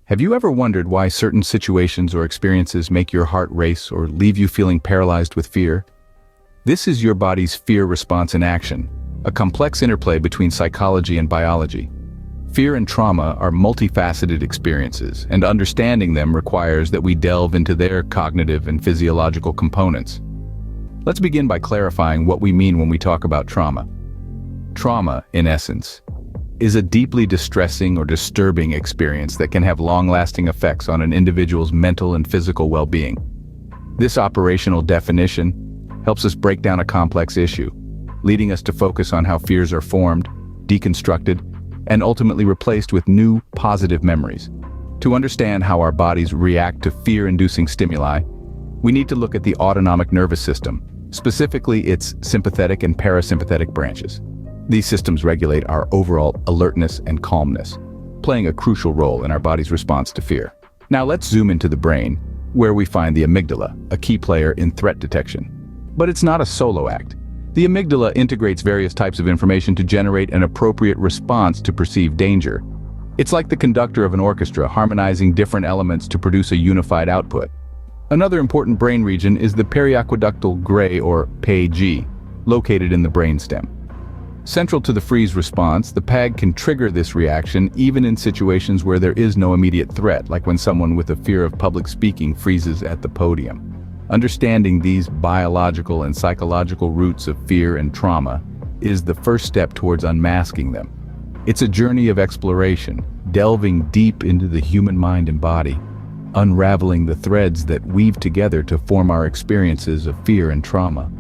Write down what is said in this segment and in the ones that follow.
Have you ever wondered why certain situations or experiences make your heart race or leave you feeling paralyzed with fear? This is your body's fear response in action, a complex interplay between psychology and biology. Fear and trauma are multifaceted experiences, and understanding them requires that we delve into their cognitive and physiological components. Let's begin by clarifying what we mean when we talk about trauma. Trauma, in essence, is a deeply distressing or disturbing experience that can have long-lasting effects on an individual's mental and physical well-being. This operational definition helps us break down a complex issue, leading us to focus on how fears are formed, deconstructed, and ultimately replaced with new, positive memories. To understand how our bodies react to fear-inducing stimuli, we need to look at the autonomic nervous system, specifically its sympathetic and parasympathetic branches. These systems regulate our overall alertness and calmness, playing a crucial role in our body's response to fear. Now let's zoom into the brain, where we find the amygdala, a key player in threat detection. But it's not a solo act. The amygdala integrates various types of information to generate an appropriate response to perceived danger. It's like the conductor of an orchestra, harmonizing different elements to produce a unified output. Another important brain region is the periaqueductal gray, or PAG, located in the brainstem. Central to the freeze response, the PAG can trigger this reaction even in situations where there is no immediate threat, like when someone with a fear of public speaking freezes at the podium. Understanding these biological and psychological roots of fear and trauma is the first step towards unmasking them. It's a journey of exploration, delving deep into the human mind and body, unraveling the threads that weave together to form our experiences of fear and trauma.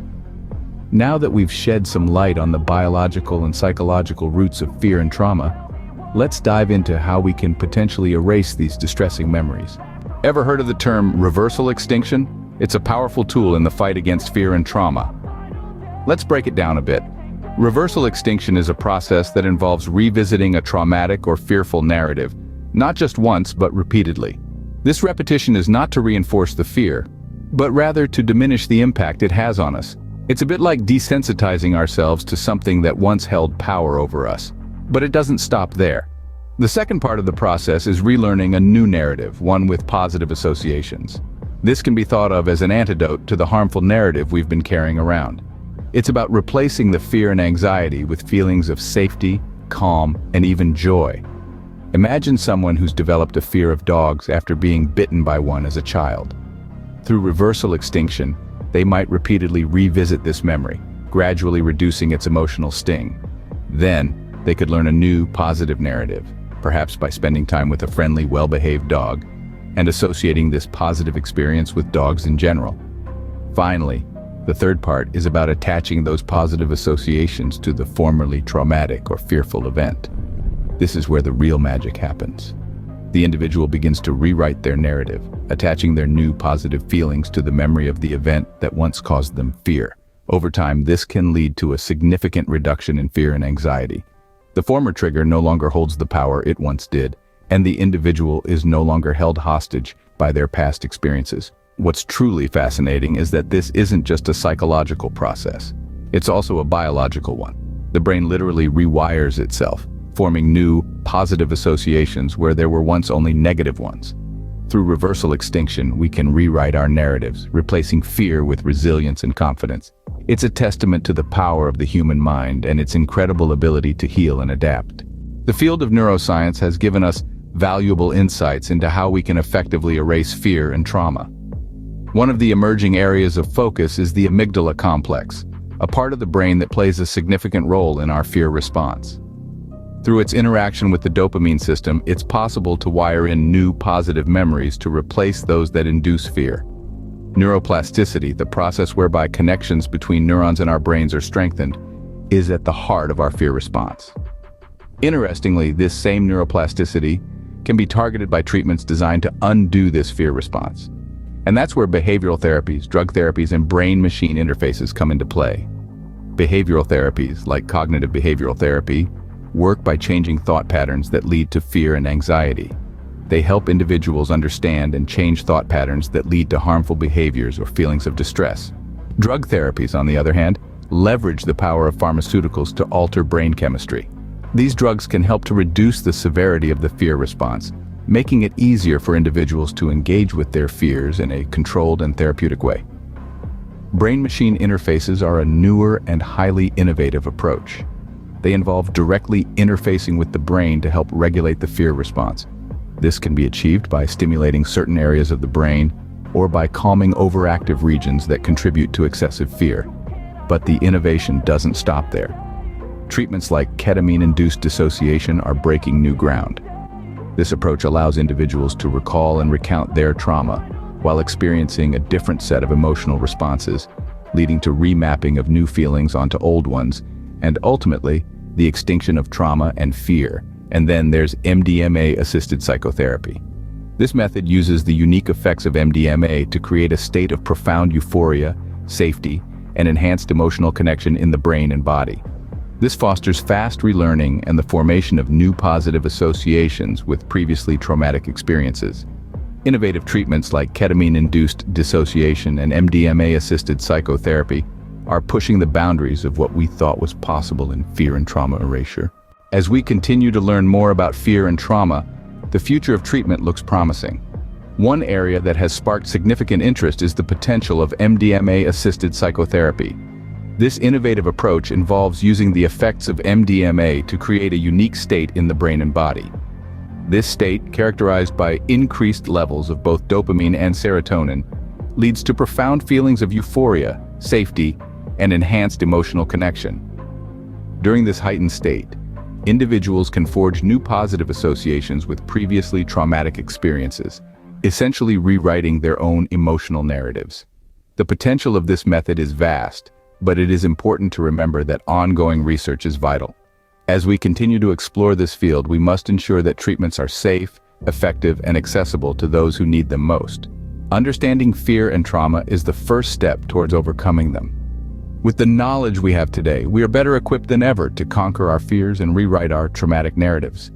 Now that we've shed some light on the biological and psychological roots of fear and trauma, let's dive into how we can potentially erase these distressing memories. Ever heard of the term reversal extinction? It's a powerful tool in the fight against fear and trauma. Let's break it down a bit. Reversal extinction is a process that involves revisiting a traumatic or fearful narrative, not just once but repeatedly. This repetition is not to reinforce the fear, but rather to diminish the impact it has on us. It's a bit like desensitizing ourselves to something that once held power over us. But it doesn't stop there. The second part of the process is relearning a new narrative, one with positive associations. This can be thought of as an antidote to the harmful narrative we've been carrying around. It's about replacing the fear and anxiety with feelings of safety, calm, and even joy. Imagine someone who's developed a fear of dogs after being bitten by one as a child. Through reversal extinction, they might repeatedly revisit this memory, gradually reducing its emotional sting. Then, they could learn a new, positive narrative, perhaps by spending time with a friendly, well-behaved dog, and associating this positive experience with dogs in general. Finally, the third part is about attaching those positive associations to the formerly traumatic or fearful event. This is where the real magic happens. The individual begins to rewrite their narrative, attaching their new positive feelings to the memory of the event that once caused them fear. Over time, this can lead to a significant reduction in fear and anxiety. The former trigger no longer holds the power it once did, and the individual is no longer held hostage by their past experiences. What's truly fascinating is that this isn't just a psychological process. It's also a biological one. The brain literally rewires itself, forming new, positive associations where there were once only negative ones. Through reversal extinction, we can rewrite our narratives, replacing fear with resilience and confidence. It's a testament to the power of the human mind and its incredible ability to heal and adapt. The field of neuroscience has given us valuable insights into how we can effectively erase fear and trauma. One of the emerging areas of focus is the amygdala complex, a part of the brain that plays a significant role in our fear response. Through its interaction with the dopamine system, it's possible to wire in new positive memories to replace those that induce fear. Neuroplasticity, the process whereby connections between neurons in our brains are strengthened, is at the heart of our fear response. Interestingly, this same neuroplasticity can be targeted by treatments designed to undo this fear response. And that's where behavioral therapies, drug therapies, and brain-machine interfaces come into play. Behavioral therapies, like cognitive behavioral therapy, work by changing thought patterns that lead to fear and anxiety. They help individuals understand and change thought patterns that lead to harmful behaviors or feelings of distress. Drug therapies, on the other hand, leverage the power of pharmaceuticals to alter brain chemistry. These drugs can help to reduce the severity of the fear response, making it easier for individuals to engage with their fears in a controlled and therapeutic way. Brain-machine interfaces are a newer and highly innovative approach. They involve directly interfacing with the brain to help regulate the fear response. This can be achieved by stimulating certain areas of the brain or by calming overactive regions that contribute to excessive fear. But the innovation doesn't stop there. Treatments like ketamine-induced dissociation are breaking new ground. This approach allows individuals to recall and recount their trauma while experiencing a different set of emotional responses, leading to remapping of new feelings onto old ones, and ultimately, the extinction of trauma and fear. And then there's MDMA-assisted psychotherapy. This method uses the unique effects of MDMA to create a state of profound euphoria, safety, and enhanced emotional connection in the brain and body. This fosters fast relearning and the formation of new positive associations with previously traumatic experiences. Innovative treatments like ketamine-induced dissociation and MDMA-assisted psychotherapy are pushing the boundaries of what we thought was possible in fear and trauma erasure. As we continue to learn more about fear and trauma, the future of treatment looks promising. One area that has sparked significant interest is the potential of MDMA-assisted psychotherapy. This innovative approach involves using the effects of MDMA to create a unique state in the brain and body. This state, characterized by increased levels of both dopamine and serotonin, leads to profound feelings of euphoria, safety, and enhanced emotional connection. During this heightened state, individuals can forge new positive associations with previously traumatic experiences, essentially rewriting their own emotional narratives. The potential of this method is vast, but it is important to remember that ongoing research is vital. As we continue to explore this field, we must ensure that treatments are safe, effective, and accessible to those who need them most. Understanding fear and trauma is the first step towards overcoming them. With the knowledge we have today, we are better equipped than ever to conquer our fears and rewrite our traumatic narratives.